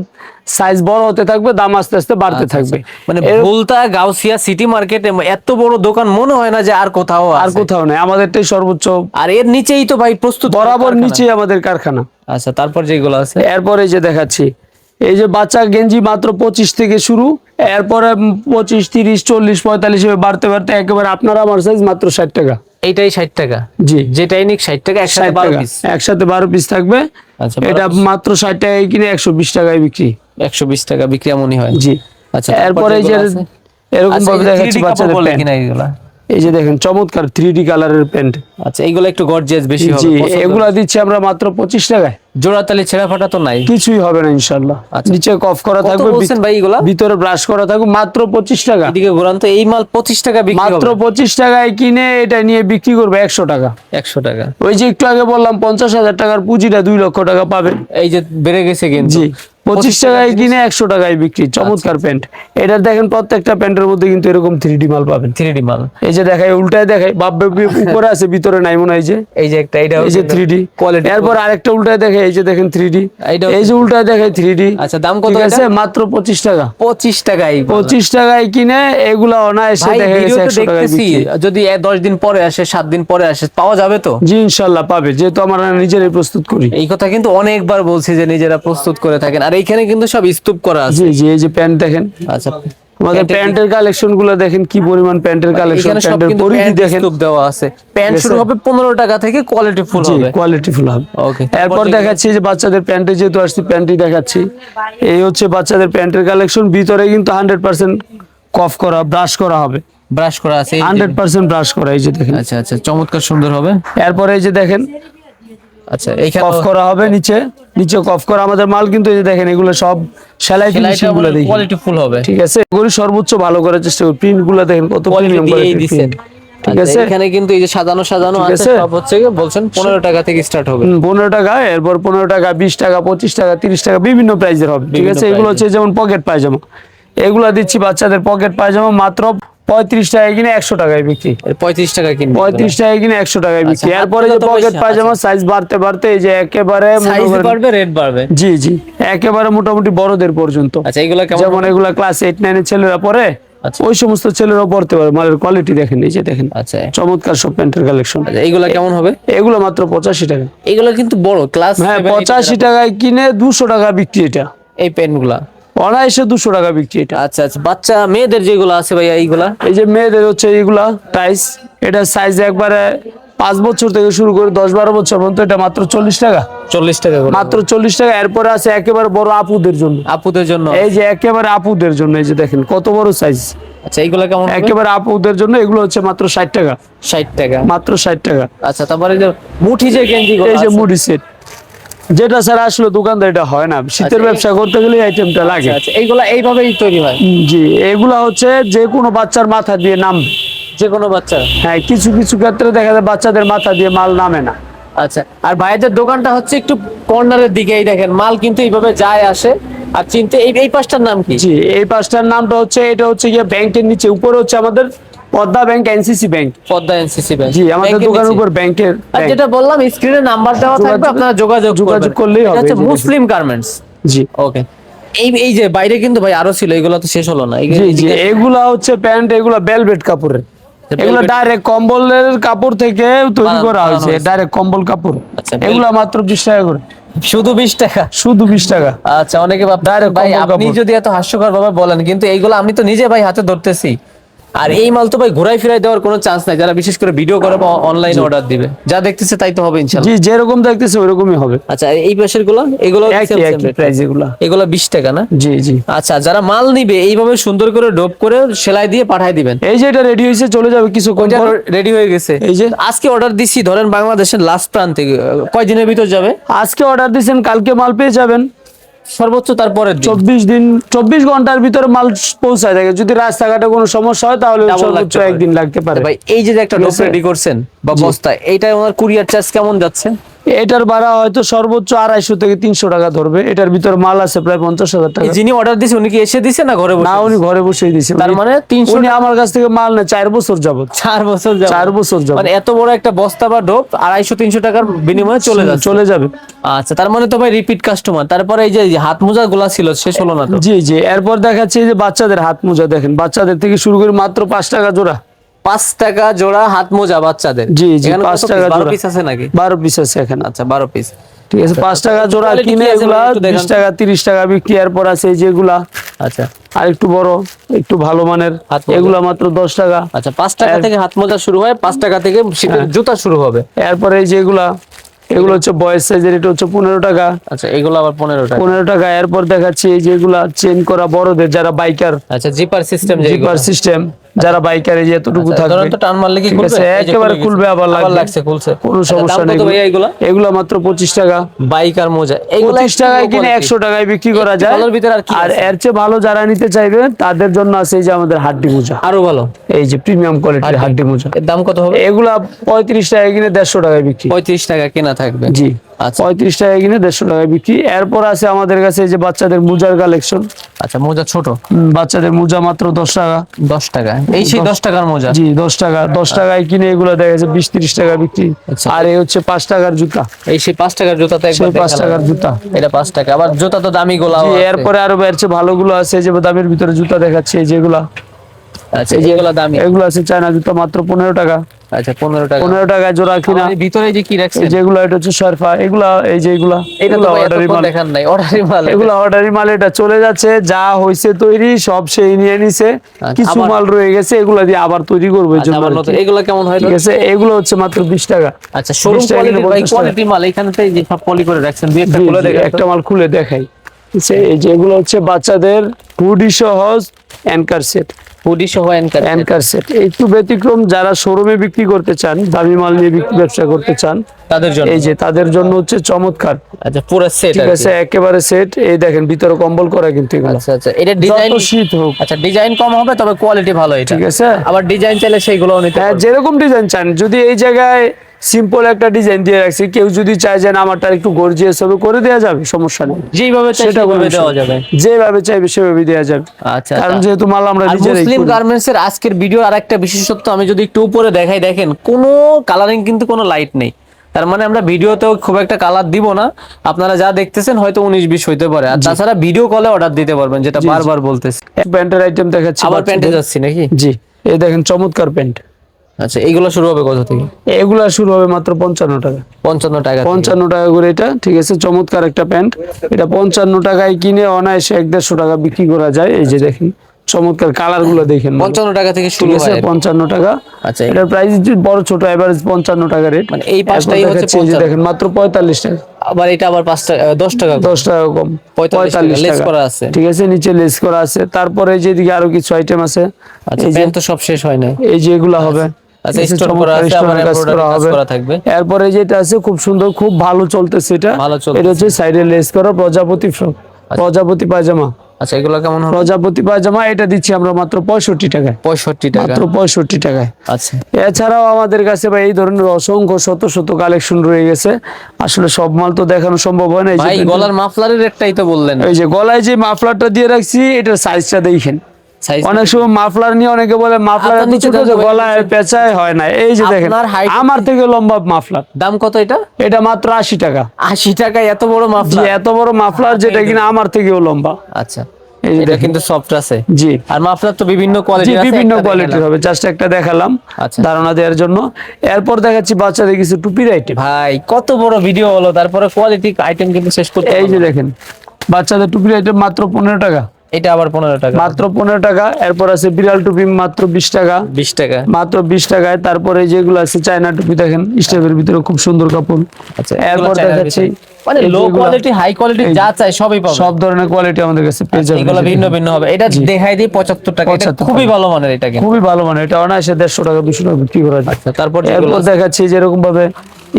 সাইজ বড় হতে থাকবে, দাম আস্তে আস্তে বাড়তে আচ্ছা, থাকবে। আচ্ছা। মানে এর- ভুলতা গাউসিয়া সিটি মার্কেটে এত বড় দোকান মনে হয় না যে আর কোথাও আর আছে। কোথাও নেই, আমাদেরটাই সর্বোচ্চ, আর এর নিচেই তো ভাই প্রস্তুত বরাবর কারখানা। নিচে আমাদের কারখানা। আচ্ছা, তারপর যেগুলো আছে এরপরে যে দেখাচ্ছি এই যে বাচ্চা গেঞ্জি মাত্র 25 থেকে শুরু। এরপরে 25, 30, 40, 45 এভাবে বাড়তে বাড়তে একেবারে আপনার আমার সাইজ মাত্র 60 টাকা। এইটাই 60 টাকা, জি যেটাই নিক 60 টাকা, একসাথে 60 12 টাকা, পিস। একসাথে 12 পিস থাকবে। আচ্ছা, এটা 12 piece। মাত্র 60 টাকায় কিনে 120 টাকায় বিক্রি। 120 টাকা বিক্রি এমনই হয়। জি আচ্ছা, এরপরে এই যে এরকম আচ্ছা, ভাবে দেখাচ্ছি বাচ্চাদের বলে প্যান্ট। কিনা এগুলা। এই যে দেখেন চমৎকার 3D কালারের প্যান্ট। আচ্ছা, এইগুলো একটু গর্জিয়াস বেশি হবে। জি পছন্দ। এগুলা দিচ্ছি আমরা মাত্র 25 টাকায়। জোড়াতালি ছেঁড়া ফাটা তো নাই? কিছুই হবে না ইনশাআল্লাহ। আচ্ছা। নিচে কফ করা কত থাকবে, বলছেন ভাই এগুলা? ভিতরে ব্রাশ করা থাকবে, মাত্র 25 টাকা। এদিকে ঘোরান তো, এই মাল 25 টাকা বিক্রি মাত্র হবে। 25 টাকায় কিনে এটা নিয়ে বিক্রি করবে 100 টাকা। 100 টাকা। ওই যে একটু আগে বললাম 50,000 টাকার পুঁজিটা 2 লক্ষ টাকা পাবেন। এই যে বেড়ে গেছে কিন্তু। জি 25 টাকায় কিনে 100 টাকায় বিক্রি। চমৎকার প্যান্ট। এটা দেখেন প্রত্যেকটা প্যান্টের মধ্যে কিন্তু এরকম 3D মাল পাবেন। 3D মাল। এই যে দেখাই উল্টায় দেখাই, উপরে আছে ভিতরে নাই মনে হয়। এই যে একটা, এটা এই যে 3D কোয়ালিটি। এরপর আরেকটা উল্টায় দেখে, এই যে দেখেন 3D, এইটাও এই যে উল্টায় দেখে 3D। আচ্ছা, দাম কত ঠিক আছে, এটা? মাত্র 25 টাকা। 25 টাকাই। 25 টাকায় কিনে এগুলা অনায়াসে ভাই দেখা গেছে ভিডিওতে 100 টাকায় দেখতেছি, বিক্রি। যদি 10 দিন পরে আসে, 7 দিন পরে আসে, পাওয়া যাবে তো? জি ইনশাআল্লাহ পাবে, যেহেতু আমরা নিজেরাই প্রস্তুত করি। এই কথা কিন্তু অনেকবার বলছি যে নিজেরা প্রস্তুত করে থাকেন। আর এইখানে কিন্তু সব স্তূপ করা আছে। জি জি এই যে প্যান্ট দেখেন, আচ্ছা, আমাদের প্যান্টের কালেকশন গুলো দেখেন কি পরিমাণ প্যান্টের কালেকশন, এখানে সব প্যান্টের কিন্তু পরিধি প্যান্ট দেখেন। স্তূপ দেওয়া আছে। প্যান্ট ঠিক আছে। শুরু হবে 15 টাকা থেকে, কোয়ালিটি ফুল জি হবে। কোয়ালিটি ফুল হবে। ওকে, এরপর দেখাচ্ছি যে বাচ্চাদের প্যান্টে, যেহেতু আসছি প্যান্টই দেখাচ্ছি। এই হচ্ছে বাচ্চাদের প্যান্টের কালেকশন। ভিতরে কিন্তু 100% কফ করা, ব্রাশ করা হবে, ব্রাশ করা আছে। এই যে- 100% ব্রাশ করা। এই যে দেখেন, আচ্ছা আচ্ছা, চমৎকার সুন্দর হবে। এরপরে এই যে দেখেন আচ্ছা, এইখানে কফ করা হবে, নিচে নিচে কফ করা আমাদের মাল কিন্তু। এই যে দেখেন এগুলো সব সেলাই ফিনিশিং গুলো দেখি, কোয়ালিটি ফুল হবে। ঠিক আছে। এগুলো সর্বোচ্চ ভালো করার চেষ্টা করি। প্রিন্ট গুলো দেখেন কত কোয়ালিটি প্রিমিয়াম দিয়েই কোয়ালিটির দিছেন। প্রিন্ট। ঠিক আচ্ছা, আছে, এখানে কিন্তু এই যে সাজানো সাজানো ঠিক আছে, আছে। সব হচ্ছে কি বলছেন 15 টাকা থেকে স্টার্ট হবে। 15 টাকা, এরপর 15 টাকা, 20 টাকা, 25 টাকা, 30 টাকা, বিভিন্ন প্রাইজের হবে। ঠিক বিভিন্ন আছে, এগুলো price হচ্ছে যেমন পকেট পায়জামা, এগুলো দিচ্ছি বাচ্চাদের পকেট পায়জামা মাত্র 35 টাকায় কিনে 100 টাকায় বিক্রি। 35 টাকা কিনবে, 35 টাকায় কিনে 100 টাকায় বিক্রি। আচ্ছা, এরপরে যে হাত মোজা তো পকেট বেশি, পায়জামা সাইজ বাড়তে বাড়তে এই যে একেবারে মনে সাইজ করেন- বাড়বে, রেট বাড়বে। জি জি, একেবারে মোটামুটি বড়দের পর্যন্ত। আচ্ছা, এগুলা কেমন যেমন হবে? এগুলা ক্লাস 8 9 এর ছেলেরা পরে, আচ্ছা। ওই সমস্ত ছেলেরাও পড়তে পারে। মালের কোয়ালিটি দেখেন, এই যে দেখেন আচ্ছা, চমৎকার সব প্যান্টের কালেকশন। আচ্ছা, এইগুলা কেমন হবে? এগুলো মাত্র 85 টাকা। এগুলা কিন্তু বড় ক্লাস হ্যাঁ, 85 টাকায় কিনে 200 টাকা বিক্রি এটা। এই পেন গুলা। অনায়াসে 200 টাকা বিক্রি এটা। আচ্ছা আচ্ছা, বাচ্চা মেয়েদের যেগুলো আছে ভাইয়া এইগুলা? এই যে মেয়েদের হচ্ছে এইগুলা টাইস, এটা সাইজ একবারে 5 বছর থেকে শুরু করে 10 12 বছর পর্যন্ত, এটা মাত্র 40 টাকা। 40 টাকা করে মাত্র 40 টাকা। এরপরে আছে একেবারে বড় আপুদের জন্য, আপুদের জন্য। এই যে একেবারে আপুদের জন্য, এই যে দেখেন কত বড় সাইজ। আচ্ছা, এইগুলা কেমন হবে? একেবারে আপুদের জন্য এগুলো হচ্ছে মাত্র 60 টাকা। 60 টাকা। মাত্র 60 টাকা। আচ্ছা, তারপরে যে মুঠি যে গেঞ্জি এই যে মুডি সেট, যেটা ছাড়া আসলে দোকানদার এটা হয় না। শীতের ব্যবসা করতে গেলে আইটেমটা লাগে। আচ্ছা, এইগুলা এইভাবেই তৈরি হয়? জি, এগুলা হচ্ছে যে কোনো বাচ্চার মাথা দিয়ে নামবে। যে কোনো বাচ্চা? হ্যাঁ, কিছু কিছু ক্ষেত্রে দেখা যায় বাচ্চাদের মাথা দিয়ে মাল নামে না। আচ্ছা, আর ভাইদের দোকানটা হচ্ছে একটু কর্নারের দিকে, এই দেখেন মাল কিন্তু এইভাবে যায় আসে। আর চিনতে এই পাঁচটার নাম কি? জি, এই পাঁচটার নামটা হচ্ছে, এটা হচ্ছে গিয়ে ব্যাংকের নিচে, উপরে হচ্ছে আমাদের Padma bank, NCC bank. Padma NCC bank. জি, আমাদের দোকানের উপর ব্যাংকের। আর যেটা বললাম স্ক্রিনে নাম্বার দেওয়া থাকবে, আপনারা যোগাযোগ করলেই হবে। হচ্ছে এই যে মুসলিম গার্মেন্টস। জি ওকে। এই যে বাইরে কিন্তু ভাই আরো ছিল, এগুলো তো শেষ হলো না। জি জি, এগুলা হচ্ছে প্যান্ট, এগুলা বেলভেট কাপড়ের। এগুলা ডাইরেক্ট কম্বলের কাপড় থেকে তৈরি করা হয়েছে, ডাইরেক্ট কম্বল কাপড়। আচ্ছা, এগুলা মাত্র 20 টাকা করে। শুধু 20 টাকা? শুধু 20 টাকা। আচ্ছা, অনেকে ভাই কম্বল আপনি কাপড়। যদি এত হাস্যকর ভাবে বলেন, কিন্তু এইগুলো আমি তো নিজে ভাই হাতে ধরতেছি। আর এই মাল তো ভাই ঘুরাই ফিরাই দেওয়ার কোনো চান্স নাই, যারা বিশেষ করে ভিডিও করে বা অনলাইনে অর্ডার দিবে। যা দেখতেছে তাই তো হবে ইনশাআল্লাহ। জি, যেরকম দেখতেছে ওইরকমই হবে। আচ্ছা, এই পাশের গুলো, এগুলো একই প্রাইস এগুলা। এগুলো 20 টাকা না? জি জি। আচ্ছা, যারা মাল নিবে এইভাবে সুন্দর করে ডোপ করে সেলাই দিয়ে পাঠায় দিবেন। এই যে এটা রেডি হয়েছে, চলে যাবে কিছুক্ষণ পর। রেডি হয়ে গেছে। এই যে আজকে অর্ডার দিছি, ধরেন বাংলাদেশের লাস্ট প্রান্তে, কয়দিনের ভিতর যাবে? আজকে অর্ডার দিয়েছেন, কালকে মাল পেয়ে যাবেন। সর্বোচ্চ তারপরের দিন। 24 ঘন্টার ভিতরে মাল পৌঁছায় থাকে। যদি রাস্তাঘাটে কোনো সমস্যা হয় তাহলে Double সর্বোচ্চ লাগতে পারে। একদিন লাগতে পারে। ভাই এই যে একটা ঠিক ডোপ আছে? রেডি করছেন বা বস্তা, এইটার ওনার কুরিয়ার চার্জ কেমন যাচ্ছে? এটার ভাড়া হয়তো সর্বোচ্চ 250 থেকে 300 টাকা ধরবে। এটার ভিতরে মাল আছে প্রায় 50,000 টাকা। যিনি অর্ডার দিছে উনি কি এসে দিছে না ঘরে বসে? না, উনি ঘরে বসেই দিছে। তার মানে 300 উনি আমার কাছ থেকে মাল নেয় 4 বছর যাবত। 4 বছর যাবে? 4 বছর যাবত। মানে এত বড় একটা বস্তা বা ডোপ 250-300 টাকার বিনিময়ে চলে যাচ্ছে। চলে যাবে। আচ্ছা, তার মানে তো ভাই রিপিট কাস্টমার। তারপরে এই যে হাত মোজা গুলা ছিল, শেষ হলো না তো? জি জি, এরপর দেখাচ্ছে এই যে বাচ্চাদের হাত মোজা। দেখেন বাচ্চাদের থেকে শুরু করে মাত্র 5 টাকা জোড়া। 5 টাকা জোড়া হাত মোজা বাচ্চাদের? জি জি, এখানে 5 কত টাকা piece? 12 জোড়া। পিস আছে নাকি? 12 পিস আছে এখানে। আচ্ছা, 12 পিস। ঠিক আছে, 5 টাকা জোড়া Quality কিনে কি আছে এগুলা ভাই একটু দেখান 20 টাকা 30 টাকা বিক্রি। এরপর আছে এই যেগুলা আচ্ছা আর একটু বড়, একটু ভালো মানের, হাত মোজা। এগুলা মাত্র 10 টাকা। আচ্ছা, 5 টাকা থেকে হাত মোজা শুরু হয়, 5 টাকা থেকে শীতের জুতা শুরু হবে। এরপরে এই যেগুলা, এগুলো হচ্ছে বয়েস সাইজের, এটা হচ্ছে 15 টাকা। আচ্ছা, এগুলো আবার 15 টাকা। 15 টাকা। এরপর দেখাচ্ছি এই যেগুলা চেন করা বড়দের, যারা বাইকার, আচ্ছা, জিপার সিস্টেম জিপার সিস্টেম, যারা বাইকার, এই যে এতটুকু থাকবে। ধরেন তো টান মারলে কি ঠিক খুলবে? আছে, এই যে একেবারে খুলে খুলবে, গেছে। আবার লাগছে, খুলছে। কোনো আচ্ছা, সমস্যা দাম নেই। কত ভাইয়া এগুলো? এগুলো মাত্র 25 টাকা। বাইক আর মোজা এগুলো 25 টাকায় কিনে 100 টাকায় বিক্রি করা যায়। ভালোর ভিতরে আর কি আর আছে? এর চেয়ে ভালো যারা নিতে চাইবে তাদের জন্য আছে এই যে আমাদের হাড্ডি মোজা। আরো ভালো? এই যে প্রিমিয়াম কোয়ালিটির হাড্ডি মোজা। এর দাম কত হবে? এগুলা 35 টাকায় কিনে 150 টাকায় বিক্রি। 35 টাকা কেনা থাকবে? জি, আচ্ছা 35 টাকায় কিনে 150 টাকায় বিক্রি। এরপর আছে আমাদের কাছে এই যে বাচ্চাদের মোজার কালেকশন। আচ্ছা, মোজা ছোট? বাচ্চাদের মোজা মাত্র 10 টাকা। 10 টাকা? এই সেই 10 টাকার মোজা? জি, 10 টাকা। 10 টাকায় কিনে এগুলো দেখা যাচ্ছে 20-30 টাকা বিক্রি। আচ্ছা। আর এই হচ্ছে 5 টাকার জুতা। এই সেই 5 টাকার জুতা তো একবার সেই 5 দেখালাম। টাকার জুতা। এটা 5 টাকা। আবার জুতা তো দামি গোলা জি, আছে। এরপরে আরো বেরছে ভালোগুলো আছে, এই যে দামের ভিতরে জুতা দেখাচ্ছে এই যেগুলা। আচ্ছা, এই যে এগুলো দামি? এগুলো আছে চায়না জুতা, মাত্র 15 টাকা। আচ্ছা, 15 টাকা। 15 টাকায় জোড়া কিনা। আবার এই ভিতরে যে কি রাখছেন? এই যেগুলো এটা হচ্ছে সরফা। এগুলা এই যে এগুলা, এটা তো এগুলা ভাই অর্ডারি এতক্ষণ মাল। দেখান নাই, অর্ডারি মাল। এগুলা অর্ডারি মাল, এটা চলে যাচ্ছে, যা হইছে তৈরি সব সেই নিয়ে নিছে। কিছু আবার- মাল রয়ে গেছে, এগুলা দিয়ে আবার তৈরি করবো। এই আচ্ছা, জন্য আবার আর নতুন কি। এগুলো কেমন হয়? ঠিক আছে, এগুলো হচ্ছে মাত্র 20 টাকা। আচ্ছা, শোরুম 20 টাকা কিনে কোয়ালিটি ভাই, 50 টাকা। কোয়ালিটি মাল এখানে তো এই যে সব পলি করে রাখছেন, দুই একটা জি, খুলে জি, দেখেন তো। একটা মাল খুলে দেখাই। এই যে এগুলো হচ্ছে বাচ্চাদের হুডি সহজ অ্যাঙ্কার সেট। হুডি সহ অ্যাঙ্কার সেট একটু ব্যতিক্রম, যারা শোরুমে বিক্রি করতে চান, দামি মাল নিয়ে ব্যবসা করতে চান, তাদের জন্য। এই যে তাদের জন্য হচ্ছে চমৎকার। আচ্ছা, পুরো সেট? ঠিক আছে, একেবারে সেট। এই দেখেন ভিতরে কম্বল করা কিন্তু এগুলো। আচ্ছা আচ্ছা, এটা ডিজাইন, যত শীত হোক। আচ্ছা ডিজাইন কম হবে তবে কোয়ালিটি ভালো এটা। ঠিক আছে। আবার ডিজাইন চাইলে সেইগুলোও নিতে হ্যাঁ, পারবেন। যেরকম ডিজাইন চান। যদি এই জায়গায় সিম্পল একটা ডিজাইন দিয়ে রাখছি, কেউ যদি চায় যে না আমারটা একটু গর্জিয়াস হবে করে দেওয়া যাবে, সমস্যা নেই। যেইভাবে চাই সেটা সেভাবে কোনো দেওয়া বিষয় যাবে। না। যেভাবে চাইবে সেভাবে দেওয়া যাবে। আচ্ছা, কারণ যেহেতু মাল আমরা আর নিজেরাই মুসলিম করি। গার্মেন্টস এর আজকের ভিডিও আর একটা বিশেষত্ব আমি যদি একটু উপরে দেখাই, দেখেন কোনো কালারিং কিন্তু কোনো লাইট নেই, তার মানে আমরা ভিডিওতেও খুব একটা কালার দিব না। আপনারা যা দেখতেছেন হয়তো 19-20 হইতে পারে, আর তাছাড়া ভিডিও কলে অর্ডার দিতে পারবেন, যেটা বারবার বলতেছি। এক প্যান্টের আইটেম দেখাচ্ছি আবার বাচ্চাদের। প্যান্টে যাচ্ছি নাকি? জি, এই দেখেন চমৎকার প্যান্ট। আচ্ছা, এইগুলো শুরু হবে কত থেকে? এগুলা শুরু হবে মাত্র 55 টাকা। 55 টাকা থেকে। 55 টাকা করে এটা, ঠিক আছে। চমৎকার একটা প্যান্ট, এটা 55 টাকায় কিনে অনায়াসে 150 টাকা বিক্রি করা যায়। এই যে দেখেন চমৎকার কালার গুলো দেখেন, 55 টাকা থেকে ঠিক শুরু আছে, হয়। 55 টাকা। আচ্ছা, এটার প্রাইস বড় ছোট এভারেজ 55 টাকা রেট। মানে এই পাঁচটাই এরপর হচ্ছে দেখাচ্ছি, এই যে 55 দেখেন মাত্র 45 টাকা। আবার এটা আবার 5 টাকা 10 টাকা 10 টাকা কম, 45 লেস টাকা করা আছে। ঠিক আছে, নিচে লেস করা আছে। তারপরে যেদিকে আরো কিছু আইটেম আছে, আচ্ছা, এই যে প্যান্ট তো সব শেষ হয় না। এই যে এগুলা হবে। আচ্ছা, ঠিক আছে, স্টোন করা চমৎকার আছে, আবার স্টোনের কাজ এমব্রয়ডারি করা কাজ হবে। করা থাকবে। এরপরে যেটা আছে খুব সুন্দর, খুব ভালো চলতেছে এটা। ভালো চলতেছে। এটা হচ্ছে সাইডে লেস করা প্রজাপতি ফ্রক, প্রজাপতি পায়জামা। আচ্ছা, এগুলো কেমন হবে? প্রজাপতি পায়জামা এটা দিচ্ছি আমরা মাত্র 65 টাকায়। 65 টাকা। মাত্র 65 টাকায়। আচ্ছা, এছাড়াও আমাদের কাছে ভাই এই ধরনের অসংখ্য শত শত কালেকশন রয়ে গেছে। আসলে সব মাল তো দেখানো সম্ভব হয় না। এই যে ভাই গলার মাফলারের একটাই তো বললেন, এই যে গলায় যে মাফলারটা দিয়ে রাখছি, এটার সাইজটা দেখেন। সাইজ অনেক সময় মাফলার নিয়ে অনেকে বলে মাফলার আপনার এত নিচে ছোট যে দেখো ভাই, গলায় পেঁচায় হয় না। এই যে দেখেন আপনার height আমার থেকে লম্বা মাফলার, দাম কত এটা? এটা মাত্র 80 টাকা। 80 টাকায় এত বড় জি, মাফলার? এত বড় মাফলার যেটা কিনা আমার থেকেও লম্বা। আচ্ছা, এই যে এটা দেখেন। কিন্তু সফট আছে। জি আর মাফলার তো বিভিন্ন জি, কোয়ালিটির আছে, বিভিন্ন একটা কোয়ালিটির দেখালাম। হবে, জাস্ট একটা দেখালাম আচ্ছা। ধারণা দেওয়ার জন্য। এরপর দেখাচ্ছি বাচ্চাদের কিছু টুপির আইটেম। ভাই কত বড় ভিডিও হলো, তারপরে কোয়ালিটি আইটেম কিন্তু শেষ করতে এই যে পারলাম না। দেখেন বাচ্চাদের টুপির আইটেম মাত্র 15 টাকা। এটা আবার 15 টাকা। মাত্র 15 টাকা। এরপর আছে বিড়াল টুপি মাত্র 20 টাকা। 20 টাকা। মাত্র 20 টাকায়। তারপরে যেগুলো আছে চায়না টুপি দেখেন, স্টেপের ভিতরে খুব সুন্দর কাপড়। আচ্ছা, এরপর দেখাচ্ছি মানে এই লো যেগুলা- কোয়ালিটি হাই কোয়ালিটি যা চাই সবই পাবেন। সব ধরনের কোয়ালিটি আমাদের কাছে পেয়ে যাবেন। এগুলো ভিন্ন ভিন্ন হবে। এটা দেখাই দিই 75 টাকা। এটা 75 খুবই ভালো মানের, এটা কিন্তু। খুবই ভালো, মানে এটা অনায়াসে 150 টাকা 200 টাকা বিক্রি করা যায়। আচ্ছা, তারপর যেগুলো এরপর আছে? দেখাচ্ছি যেরকম ভাবে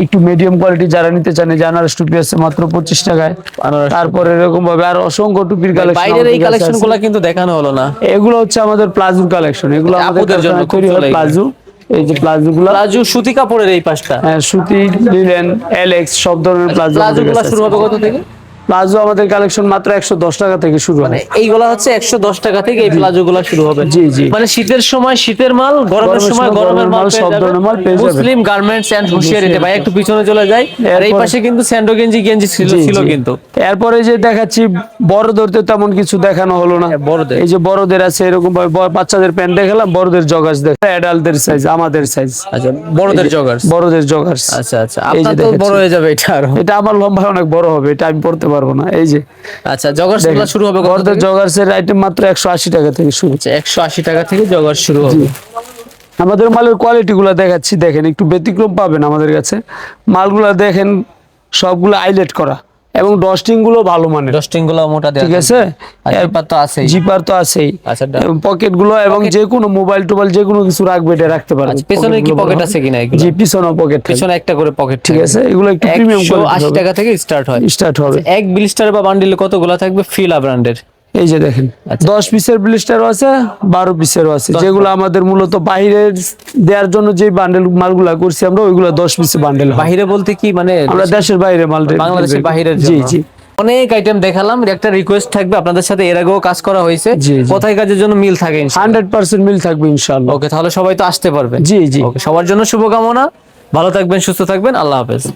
একটু মিডিয়াম কোয়ালিটি যারা নিতে চান, যে আনারস টুপি আছে মাত্র 25 টাকায়। আনারস তারপরে এরকম ভাবে আর অসংখ্য টুপির কালেকশন। বাইরের এই কালেকশন গুলো কিন্তু দেখানো হলো না। এগুলো হচ্ছে আমাদের প্লাজোর কালেকশন। এগুলো আমাদের আপুদের জন্য কারখানায় খুব তৈরি হয় চলে এগুলো। প্লাজো। এই যে প্লাজো গুলো, প্লাজো সুতি কাপড়ের এই পাশটা। হ্যাঁ, সুতি, লিলেন, এলেক্স সব ধরনের প্লাজো প্লাজো গুলো শুরু হবে কত থেকে? প্লাজো আমাদের কালেকশন মাত্র 110 টাকা থেকে শুরু হয়। মানে এইগুলা হচ্ছে 110 টাকা থেকে এই প্লাজো গুলো শুরু হবে। জি, জি। মানে শীতের সময় শীতের মাল, গরমের সময় গরমের মাল, সব ধরনের মাল পেয়ে যাবেন। মুসলিম গার্মেন্টস এন্ড হুশিয়ারিতে। ভাই একটু পিছনে চলে যাই। আর এই এরপর- পাশে কিন্তু স্যান্ডো গেঞ্জি ছিল জি, ছিল জি। কিন্তু। এরপরে যে দেখাচ্ছি বড়দের তো তেমন কিছু দেখানো হলো না। বড়দের। এই যে বড়দের আছে এরকম ভাবে বাচ্চাদের প্যান্ট দেখালাম, বড়দের জগার্স দেখ, অ্যাডাল্টদের সাইজ, আমাদের সাইজ। আচ্ছা, বড়দের জগার্স। বড়দের জগার্স। আচ্ছা আচ্ছা, এই যে আপনার তো দেখাচ্ছি। বড় হয়ে যাবে এটা আরো। এটা আমার লম্বা অনেক বড় হবে, এটা আমি পড়তে পারবো না। এই যে আচ্ছা, জগার্স গুলো দেখেন, শুরু হবে কত বড়দের থেকে? জগার্স এর আইটেম মাত্র 180 টাকা থেকে শুরু। আচ্ছা, 180 টাকা থেকে জগার্স শুরু হবে। আমাদের মালের কোয়ালিটি গুলো দেখাচ্ছি, দেখেন একটু ব্যতিক্রম পাবেন আমাদের কাছে। মালগুলা দেখেন সবগুলো হাইলাইট করা এবং ডস্টিং গুলো ভালো মানের, ডাস্টিং গুলো মোটা দেয়া ঠিক আছে। আর এরপর তো আছেই। জিপার তো আছেই, আচ্ছা, পকেট গুলো এবং যে কোনো মোবাইল টোবাইল যে কোনো কিছু রাখবে এটা রাখতে পারবে। আচ্ছা, পেছনে কি পকেট আছে কিনা এগুলো? জি, পিছনে পকেট, পিছনে একটা করে পকেট, ঠিক আছে। এগুলো একটু প্রিমিয়াম 180 টাকা থেকে স্টার্ট হয়। স্টার্ট হবে। এক ব্লিস্টার বা বান্ডিলে কতগুলো থাকবে? ফিলা ব্র্যান্ডের। এই যে দেখেন আচ্ছা। 10 পিসের ব্লিস্টারও আছে, 12 পিসেরও আছে। যেগুলো আমাদের মূলত বাইরের দেওয়ার জন্য যে বান্ডেল মালগুলা করছি আমরা, ওইগুলো 10 পিসের বান্ডেল। বাইরে বলতে কি মানে আমরা দেশের বাইরে মাল, বাংলাদেশের বাইরের জি জন্য? জি। অনেক আইটেম দেখালাম। একটা রিকোয়েস্ট থাকবে, আপনাদের সাথে এর আগেও কাজ করা হয়েছে, জি, জি। কোথায় কাজের জন্য মিল থাকে ইনশাআল্লাহ। 100% মিল থাকবে ইনশাআল্লাহ। ওকে, তাহলে সবাই তো আসতে পারবে। জি জি। ওকে, সবার জন্য শুভকামনা। ভালো থাকবেন, সুস্থ থাকবেন। আল্লাহ হাফেজ।